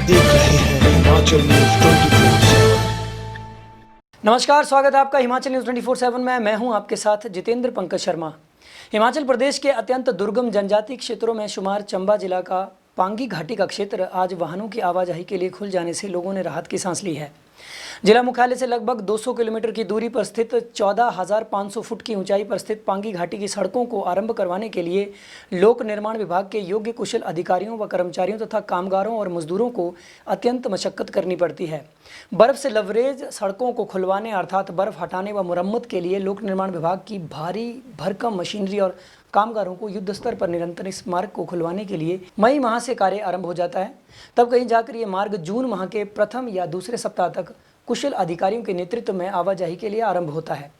देख रहे हैं हिमाचल न्यूज 24/7। नमस्कार, स्वागत है आपका हिमाचल न्यूज 24/7 में। मैं हूं आपके साथ जितेंद्र पंकज शर्मा। हिमाचल प्रदेश के अत्यंत दुर्गम जनजातीय क्षेत्रों में शुमार चंबा जिला का पांगी घाटी का क्षेत्र आज वाहनों की आवाजाही के लिए खुल जाने से लोगों ने राहत की सांस ली है। जिला मुख्यालय से लगभग 200 किलोमीटर की दूरी पर स्थित 14,500 फुट की ऊंचाई पर स्थित पांगी घाटी की सड़कों को आरंभ करवाने के लिए लोक निर्माण विभाग के योग्य कुशल अधिकारियों व कर्मचारियों तथा कामगारों और मजदूरों को अत्यंत मशक्कत करनी पड़ती है। बर्फ से लवरेज सड़कों को खुलवाने अर्थात बर्फ हटाने व मुरम्मत के लिए लोक निर्माण विभाग की भारी भरकम मशीनरी और कामगारों को युद्ध स्तर पर निरंतर इस मार्ग को खुलवाने के लिए मई माह से कार्य आरंभ हो जाता है। तब कहीं जाकर ये मार्ग जून माह के प्रथम या दूसरे सप्ताह तक कुशल अधिकारियों के नेतृत्व में आवाजाही के लिए आरंभ होता है।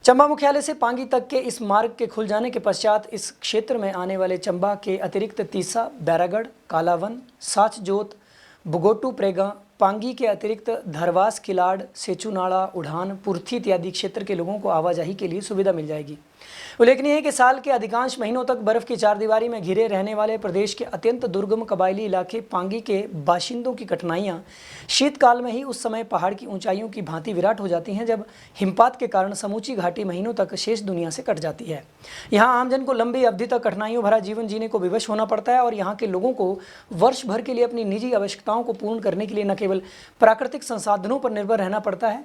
चंबा मुख्यालय से पांगी तक के इस मार्ग के खुल जाने के पश्चात इस क्षेत्र में आने वाले चंबा के अतिरिक्त तीसा, बैरागढ़, कालावन, साचजोत, बुगोटू, प्रेगा, पांगी के अतिरिक्त धरवास, किलाड़, सेचुनाड़ा, उड़ान, पुर्थी इत्यादि क्षेत्र के लोगों को आवाजाही के लिए सुविधा मिल जाएगी। उल्लेखनीय है कि साल के अधिकांश महीनों तक बर्फ की चारदीवारी में घिरे रहने वाले प्रदेश के अत्यंत दुर्गम कबायली इलाके पांगी के बाशिंदों की कठिनाइयां शीतकाल में ही उस समय पहाड़ की ऊंचाइयों की भांति विराट हो जाती हैं जब हिमपात के कारण समूची घाटी महीनों तक शेष दुनिया से कट जाती है। यहाँ आमजन को लंबी अवधि तक कठिनाइयों भरा जीवन जीने को विवश होना पड़ता है और यहाँ के लोगों को वर्ष भर के लिए अपनी निजी आवश्यकताओं को पूर्ण करने के लिए न केवल प्राकृतिक संसाधनों पर निर्भर रहना पड़ता है।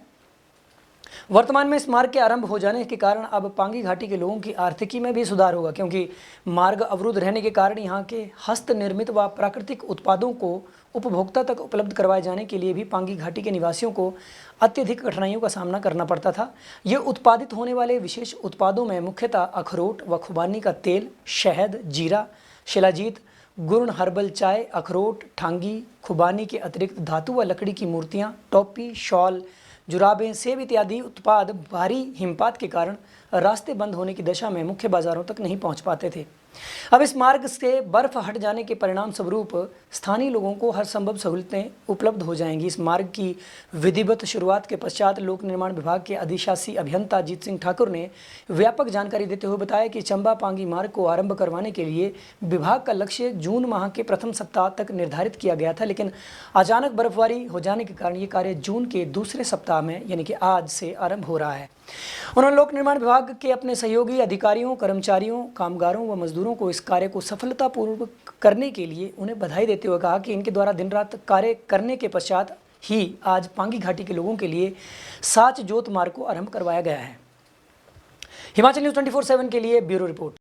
वर्तमान में इस मार्ग के आरंभ हो जाने के कारण अब पांगी घाटी के लोगों की आर्थिकी में भी सुधार होगा, क्योंकि मार्ग अवरुद्ध रहने के कारण यहाँ के हस्त निर्मित व प्राकृतिक उत्पादों को उपभोक्ता तक उपलब्ध करवाए जाने के लिए भी पांगी घाटी के निवासियों को अत्यधिक कठिनाइयों का सामना करना पड़ता था। ये उत्पादित होने वाले विशेष उत्पादों में मुख्यतः अखरोट व खुबानी का तेल, शहद, जीरा, शिलाजीत, गुड़, हर्बल चाय, अखरोट, ठांगी, खुबानी के अतिरिक्त धातु व लकड़ी की मूर्तियाँ, टोपी, शॉल, जुराबें, सेब इत्यादि उत्पाद भारी हिमपात के कारण रास्ते बंद होने की दशा में मुख्य बाजारों तक नहीं पहुंच पाते थे। अब इस मार्ग से बर्फ हट जाने के परिणाम स्वरूप स्थानीय लोगों को हर संभव सहूलतें उपलब्ध हो जाएंगी। इस मार्ग की विधिवत शुरुआत के पश्चात लोक निर्माण विभाग के अधिशासी अभियंता जीत सिंह ठाकुर ने व्यापक जानकारी देते हुए बताया कि चंबा पांगी मार्ग को आरंभ करवाने के लिए विभाग का लक्ष्य जून माह के प्रथम सप्ताह तक निर्धारित किया गया था, लेकिन अचानक बर्फबारी हो जाने के कारण ये कार्य जून के दूसरे सप्ताह में यानी कि आज से आरंभ हो रहा है। उन्होंने लोक निर्माण विभाग के अपने सहयोगी अधिकारियों, कर्मचारियों, कामगारों व मजदूरों को इस कार्य को सफलतापूर्वक करने के लिए उन्हें बधाई देते हुए कहा कि इनके द्वारा दिन रात कार्य करने के पश्चात ही आज पांगी घाटी के लोगों के लिए साचजोत मार्ग को आरंभ करवाया गया है। हिमाचल न्यूज 24/7 के लिए ब्यूरो रिपोर्ट।